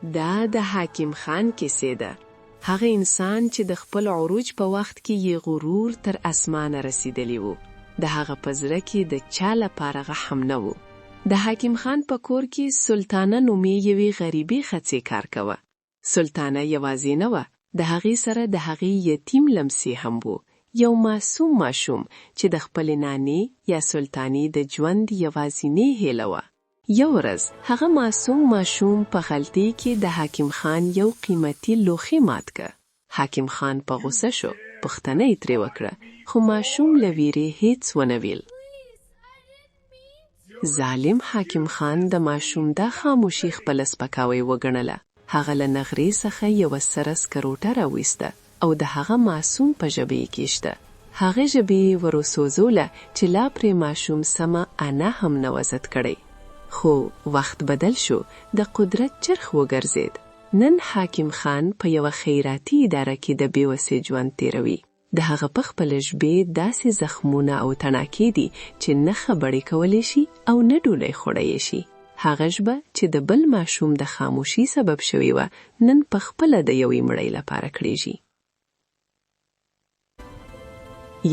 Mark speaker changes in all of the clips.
Speaker 1: دا د حاکم خان کیسې ده. هغه انسان چې د خپل عروج په وخت کې یې غرور تر اسمانه رسیدلی و. د هغه په زړه کې د چا لپاره رحم نه و. د حاکم خان په کور کې سلطانه نومې یوې غریبې ښځې کار کوه. سلطانه یوازې نه وه، د هغې سره د هغې یتیم لمسۍ هم و، یو معصوم ماشوم چې د خپلې نانې یا سلطانې د ژوند یوازینۍ هیله وه. یو ورځ هغه معصوم ماشوم په غلطۍ کې د حاکم خان یو قیمتي لوښی مات که. حاکم خان په غوسه شو، پوښتنه یې ترې وکړه، خو ماشوم له ویرې هیڅ ونه ویل. ظالم حاکم خان د ماشوم دا خاموشي خپله سپکاوی وګڼله. هغه له نغرې څخه یوه سره سکروټه راویسته او د هغه معصوم په ژبه یې کیشته. هغه ژبه یې وروسوځوله چې لا پرې ماشوم سمه انا هم نه وه زده کړی. خو وخت بدل شو، د قدرت چرخ وګرځید. نن حاکم خان په یوه خیراتي اداره کې د بېوسۍ ژوند تیروي. د هغه په خپله ژبې داسې زخمونه او تڼاکې دي چې نه خبرې کولی شي او نه ډوډۍ خوړی شي. هغه ژبه چې د بل ماشوم د خاموشي سبب شوې وه، نن په خپله د یوې مړۍ لپاره کړېږي.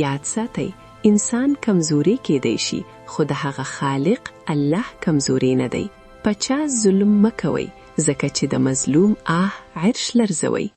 Speaker 1: یاد ساتئ، انسان کمزوري کېدی شي، خو د هغه خالق الله کمزوري نه دی. په چا ظلم مه کوئ، ځکه چې د مظلوم عرش لرزوي.